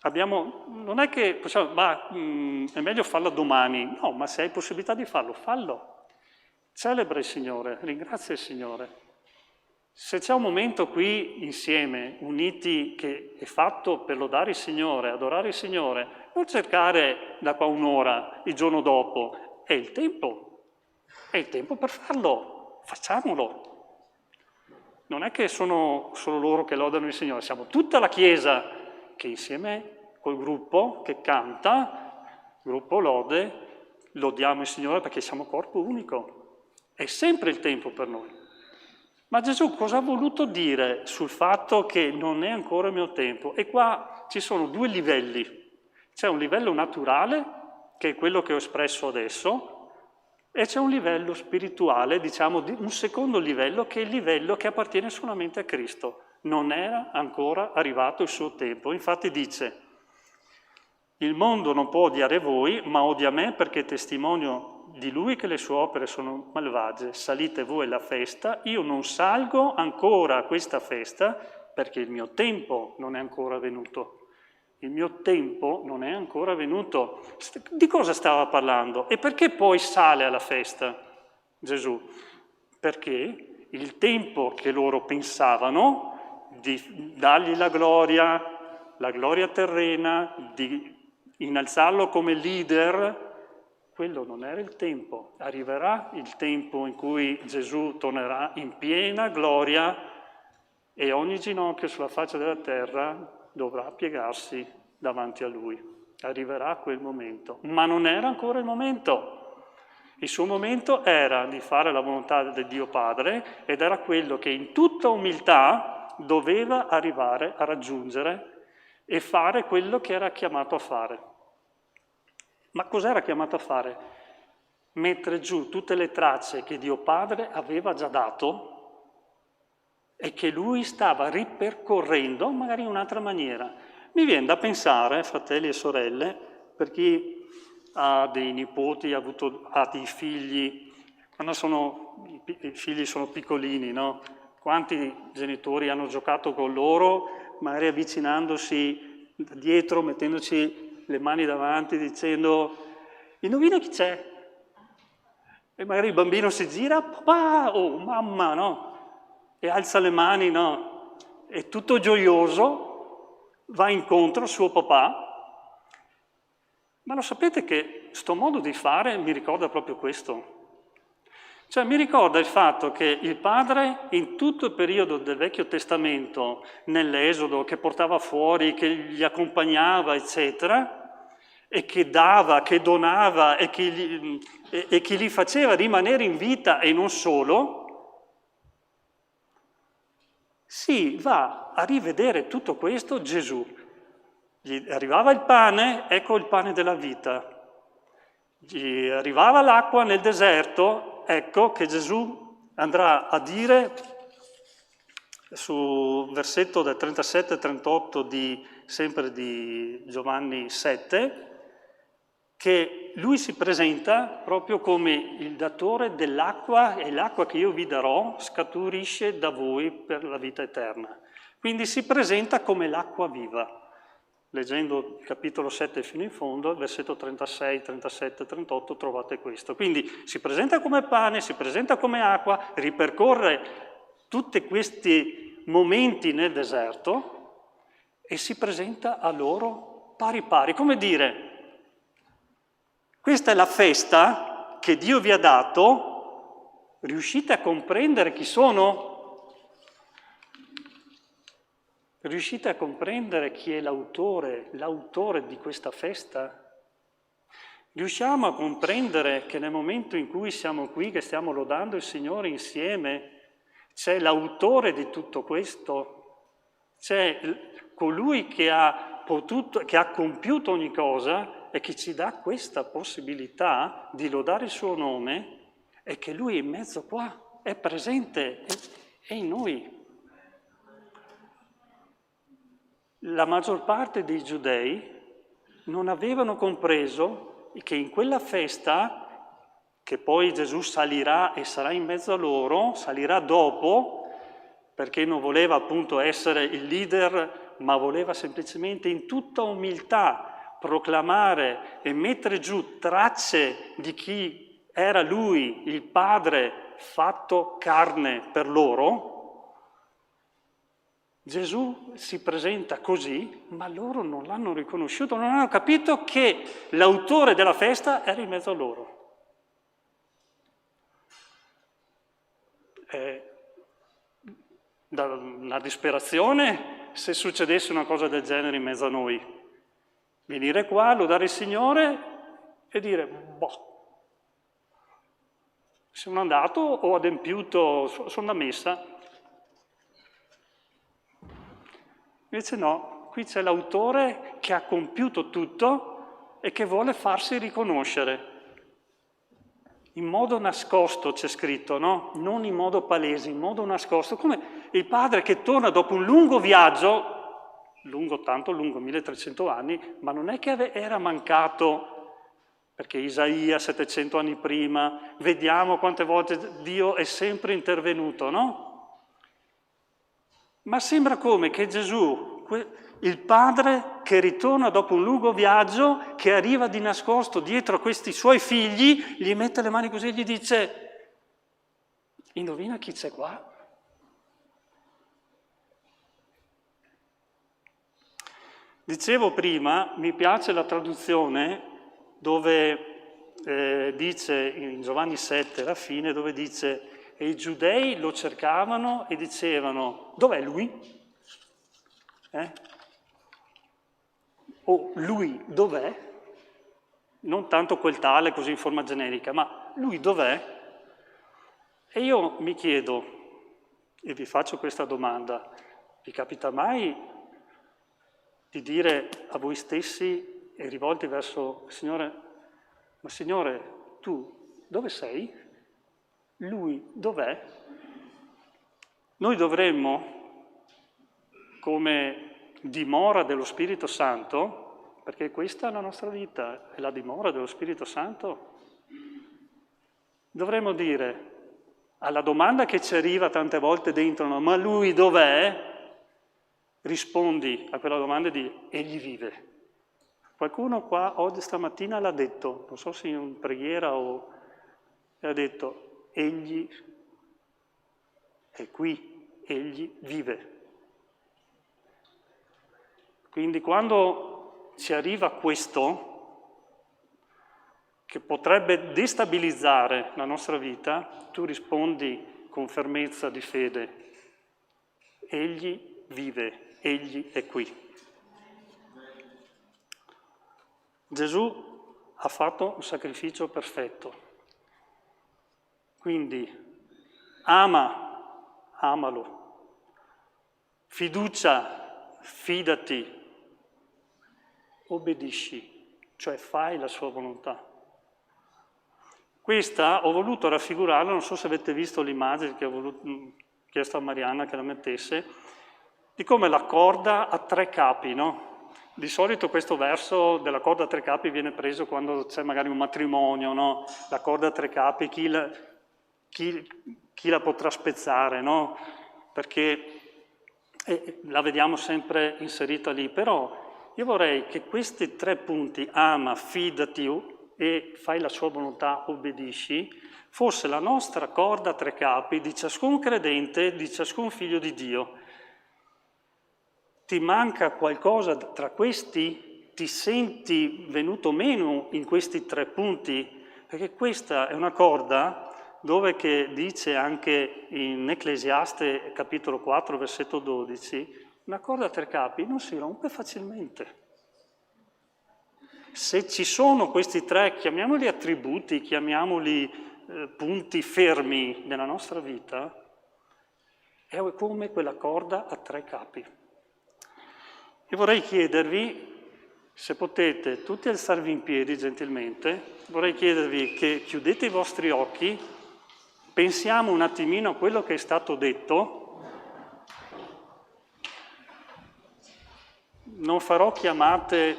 Non è che possiamo, è meglio farlo domani. No, ma se hai possibilità di farlo, fallo. Celebra il Signore, ringrazia il Signore. Se c'è un momento qui insieme, uniti, che è fatto per lodare il Signore, adorare il Signore, non cercare da qua un'ora, il giorno dopo, è il tempo per farlo, facciamolo. Non è che sono solo loro che lodano il Signore, siamo tutta la Chiesa che insieme col gruppo che canta, gruppo lode, lodiamo il Signore perché siamo corpo unico. È sempre il tempo per noi. Ma Gesù cosa ha voluto dire sul fatto che non è ancora il mio tempo? E qua ci sono due livelli. C'è un livello naturale, che è quello che ho espresso adesso, e c'è un livello spirituale, diciamo, un secondo livello, che è il livello che appartiene solamente a Cristo. Non era ancora arrivato il suo tempo. Infatti dice, il mondo non può odiare voi, ma odia me perché testimonio di lui che le sue opere sono malvagie. Salite voi alla festa, io non salgo ancora a questa festa perché il mio tempo non è ancora venuto. Il mio tempo non è ancora venuto. Di cosa stava parlando? E perché poi sale alla festa Gesù? Perché il tempo che loro pensavano di dargli la gloria terrena, di innalzarlo come leader, quello non era il tempo. Arriverà il tempo in cui Gesù tornerà in piena gloria e ogni ginocchio sulla faccia della terra dovrà piegarsi davanti a Lui. Arriverà quel momento, ma non era ancora il momento. Il suo momento era di fare la volontà del Dio Padre ed era quello che in tutta umiltà doveva arrivare a raggiungere e fare quello che era chiamato a fare. Ma cos'era chiamato a fare? Mettere giù tutte le tracce che Dio Padre aveva già dato e che lui stava ripercorrendo magari in un'altra maniera. Mi viene da pensare, fratelli e sorelle, per chi ha dei nipoti, ha dei figli, quando i figli sono piccolini, no? Quanti genitori hanno giocato con loro, magari avvicinandosi da dietro, mettendoci le mani davanti, dicendo indovina chi c'è? E magari il bambino si gira, papà o mamma, no? E alza le mani, no? E tutto gioioso va incontro al suo papà. Ma lo sapete che sto modo di fare mi ricorda proprio questo? Cioè mi ricorda il fatto che il padre in tutto il periodo del Vecchio Testamento, nell'Esodo, che portava fuori, che gli accompagnava, eccetera, e che dava, che donava e che li faceva rimanere in vita e non solo, si va a rivedere tutto questo Gesù. Gli arrivava il pane, ecco il pane della vita. Gli arrivava l'acqua nel deserto, ecco che Gesù andrà a dire sul versetto del 37-38 sempre di Giovanni 7, che lui si presenta proprio come il datore dell'acqua e l'acqua che io vi darò scaturisce da voi per la vita eterna. Quindi si presenta come l'acqua viva. Leggendo il capitolo 7 fino in fondo, il versetto 36, 37, 38 trovate questo. Quindi si presenta come pane, si presenta come acqua, ripercorre tutti questi momenti nel deserto e si presenta a loro pari pari. Come dire, questa è la festa che Dio vi ha dato, riuscite a comprendere chi sono? Riuscite a comprendere chi è l'autore di questa festa? Riusciamo a comprendere che nel momento in cui siamo qui, che stiamo lodando il Signore insieme, c'è l'autore di tutto questo? C'è colui che ha compiuto ogni cosa e che ci dà questa possibilità di lodare il suo nome e che Lui è in mezzo qua, è presente, è in noi. La maggior parte dei giudei non avevano compreso che in quella festa, che poi Gesù salirà e sarà in mezzo a loro, salirà dopo, perché non voleva appunto essere il leader, ma voleva semplicemente in tutta umiltà proclamare e mettere giù tracce di chi era Lui, il Padre fatto carne per loro. Gesù si presenta così, ma loro non l'hanno riconosciuto, non hanno capito che l'autore della festa era in mezzo a loro. È una disperazione se succedesse una cosa del genere in mezzo a noi. Venire qua, lodare il Signore e dire, boh, sono andato, ho adempiuto, sono da messa. Invece no, qui c'è l'autore che ha compiuto tutto e che vuole farsi riconoscere. In modo nascosto c'è scritto, no? Non in modo palese, in modo nascosto. Come il padre che torna dopo un lungo viaggio, tanto lungo, 1300 anni, ma non è che era mancato, perché Isaia 700 anni prima, vediamo quante volte Dio è sempre intervenuto, no? Ma sembra come che Gesù, il Padre che ritorna dopo un lungo viaggio, che arriva di nascosto dietro a questi suoi figli, gli mette le mani così e gli dice, indovina chi c'è qua? Dicevo prima, mi piace la traduzione dove dice, in Giovanni 7, alla fine, dove dice, e i giudei lo cercavano e dicevano, dov'è lui? O lui dov'è? Non tanto quel tale così in forma generica, ma lui dov'è? E io mi chiedo, e vi faccio questa domanda, vi capita mai di dire a voi stessi e rivolti verso il Signore, ma Signore, tu dove sei? Lui dov'è? Noi dovremmo, come dimora dello Spirito Santo, perché questa è la nostra vita, è la dimora dello Spirito Santo, dovremmo dire alla domanda che ci arriva tante volte dentro, no, ma lui dov'è? Rispondi a quella domanda di egli vive. Qualcuno qua oggi stamattina l'ha detto, non so se in preghiera o ha detto, egli è qui, egli vive. Quindi quando ci arriva questo, che potrebbe destabilizzare la nostra vita, tu rispondi con fermezza di fede, egli vive, egli è qui. Gesù ha fatto un sacrificio perfetto. Quindi amalo, fiducia, fidati, obbedisci, cioè fai la sua volontà. Questa ho voluto raffigurarla, non so se avete visto l'immagine che ho chiesto a Marianna che la mettesse, di come la corda ha 3 capi, no? Di solito questo verso della corda a tre capi viene preso quando c'è magari un matrimonio, no? La corda a tre capi, chi la potrà spezzare, no? Perché la vediamo sempre inserita lì. Però io vorrei che questi 3 punti, ama, fidati e fai la sua volontà, obbedisci, fosse la nostra corda a tre capi di ciascun credente, di ciascun figlio di Dio. Ti manca qualcosa tra questi? Ti senti venuto meno in questi 3 punti? Perché questa è una corda dove che dice anche in Ecclesiaste capitolo 4 versetto 12, una corda a tre capi non si rompe facilmente. Se ci sono questi 3, chiamiamoli attributi, chiamiamoli punti fermi nella nostra vita, è come quella corda a 3 capi. Io vorrei chiedervi, se potete, tutti alzarvi in piedi gentilmente, vorrei chiedervi che chiudete i vostri occhi, pensiamo un attimino a quello che è stato detto. Non farò chiamate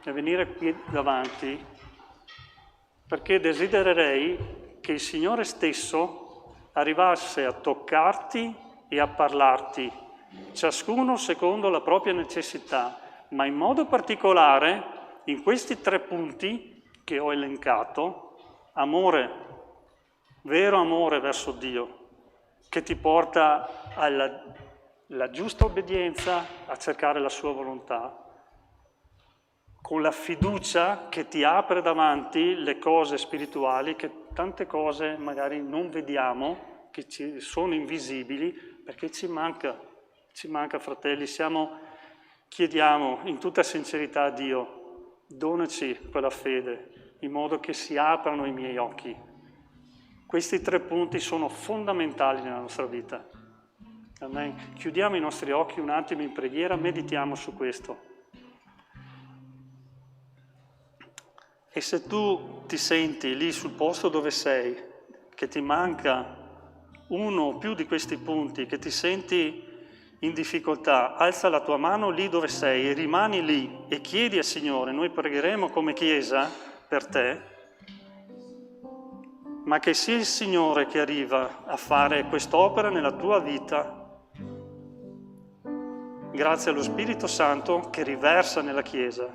a venire qui davanti, perché desidererei che il Signore stesso arrivasse a toccarti e a parlarti, ciascuno secondo la propria necessità, ma in modo particolare in questi 3 punti che ho elencato: amore, vero amore verso Dio, che ti porta alla giusta obbedienza, a cercare la sua volontà, con la fiducia che ti apre davanti le cose spirituali, che tante cose magari non vediamo, che ci sono invisibili, perché ci manca, fratelli. Chiediamo in tutta sincerità a Dio, donaci quella fede, in modo che si aprano i miei occhi. Questi 3 punti sono fondamentali nella nostra vita. Amen. Chiudiamo i nostri occhi un attimo in preghiera, meditiamo su questo. E se tu ti senti lì sul posto dove sei, che ti manca uno o più di questi punti, che ti senti in difficoltà, alza la tua mano lì dove sei e rimani lì e chiedi al Signore. Noi pregheremo come Chiesa per te, ma che sia il Signore che arriva a fare quest'opera nella tua vita, grazie allo Spirito Santo che riversa nella Chiesa.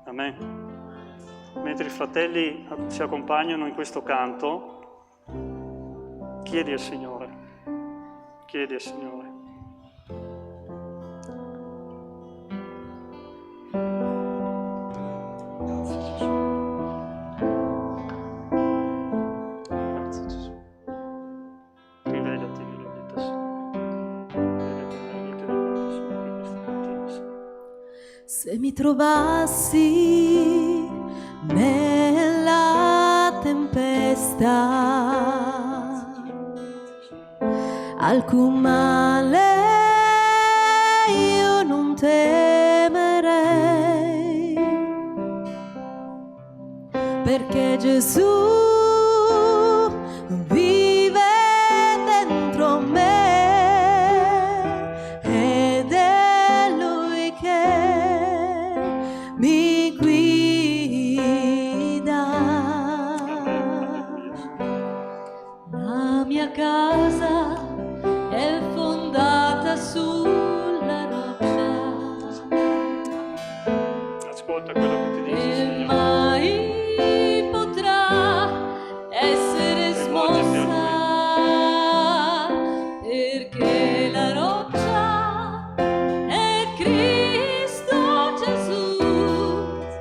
Amen. Mentre i fratelli ci accompagnano in questo canto, chiedi al Signore, chiedi al Signore. Grazie Gesù. Grazie Gesù. Rivelati nella vita, Signore. Rivelati nella vita di quanti sono qui questa mattina, Signore. Se mi trovassi nella tempesta, alcun male io non temerei, perché Gesù vive dentro me ed è Lui che mi guida. La mia casa è fondata sulla roccia. Ascolta quello che ti dice, E Signore. mai potrà essere smossa, perché la roccia è Cristo Gesù,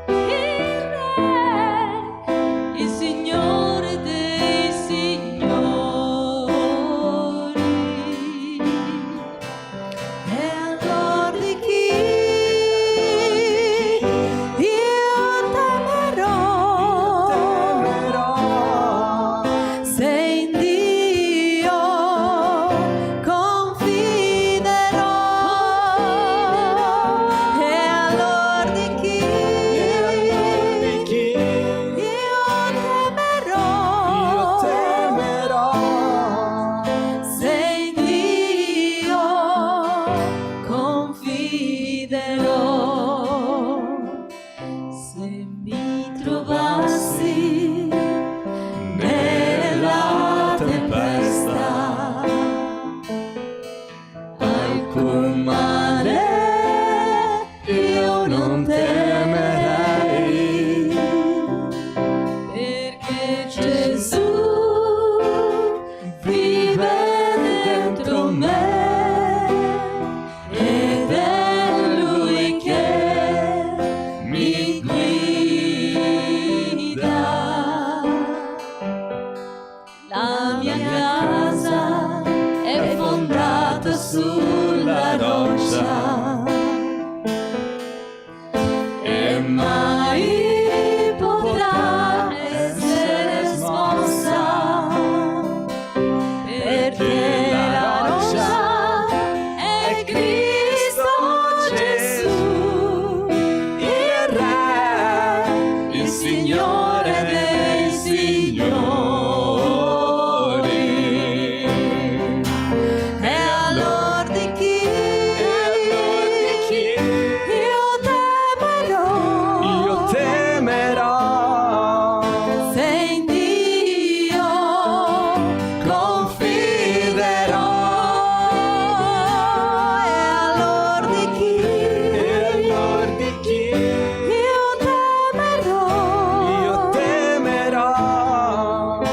il Re, il Signore dei Signori. Gesù vive dentro me ed è Lui che mi guida. La mia casa è fondata sulla roccia e mai potrà essere smossa, perché la roccia è Cristo Gesù, il Re, il Signore dei Signori. E allora di chi io temerò? Se in Dio confiderò. E allora di chi io temerò?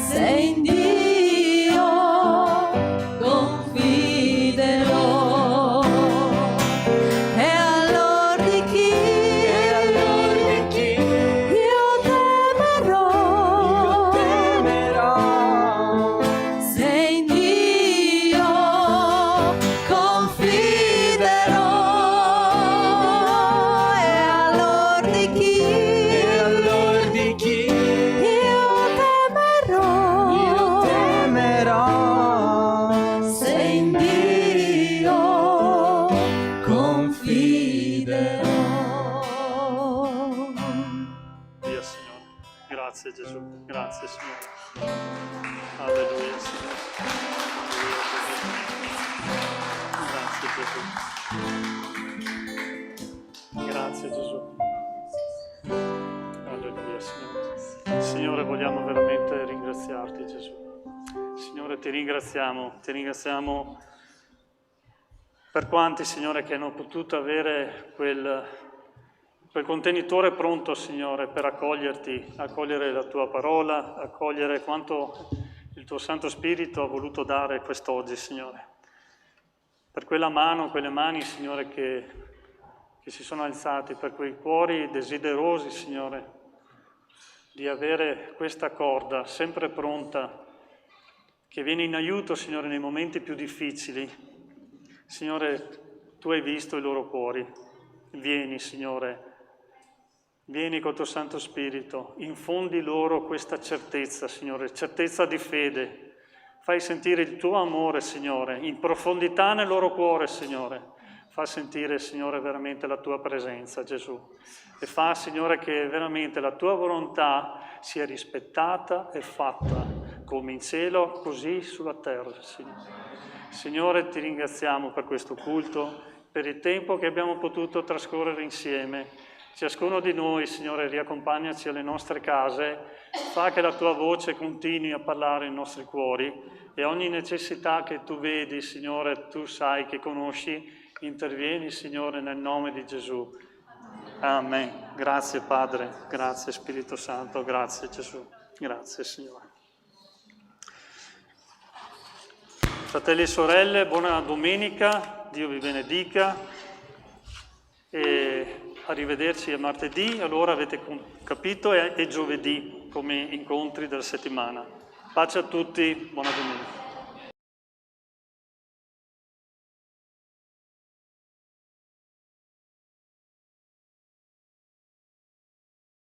Se in Dio confiderò. E allora di chi io temerò? Se in Dio confiderò. E allora di chi io temerò? Se in Dio confiderò. Via, Signore. Grazie Gesù, grazie Signore. Alleluia, Signore. Grazie Gesù. Grazie Gesù. Alleluia, Signore. Signore, vogliamo veramente ringraziarti, Gesù. Signore, ti ringraziamo per quanti, Signore, che hanno potuto avere quel contenitore pronto, Signore, per accogliere la tua parola, accogliere quanto il tuo Santo Spirito ha voluto dare quest'oggi, Signore. Per quelle mani, Signore, che si sono alzati, per quei cuori desiderosi, Signore, di avere questa corda sempre pronta, che viene in aiuto, Signore, nei momenti più difficili. Signore, tu hai visto i loro cuori. Vieni, Signore, vieni col tuo Santo Spirito, infondi loro questa certezza, Signore, certezza di fede. Fai sentire il tuo amore, Signore, in profondità nel loro cuore, Signore. Fa sentire, Signore, veramente la tua presenza, Gesù. E fa, Signore, che veramente la tua volontà sia rispettata e fatta, come in cielo, così sulla terra, Signore. Signore, ti ringraziamo per questo culto, per il tempo che abbiamo potuto trascorrere insieme. Ciascuno di noi, Signore, riaccompagnaci alle nostre case, fa che la tua voce continui a parlare nei nostri cuori e ogni necessità che tu vedi, Signore, tu sai, che conosci, intervieni, Signore, nel nome di Gesù. Amen. Grazie Padre, grazie Spirito Santo, grazie Gesù, grazie Signore. Fratelli e sorelle, buona domenica, Dio vi benedica e arrivederci a martedì, allora avete capito, è giovedì come incontri della settimana. Pace a tutti, buona domenica.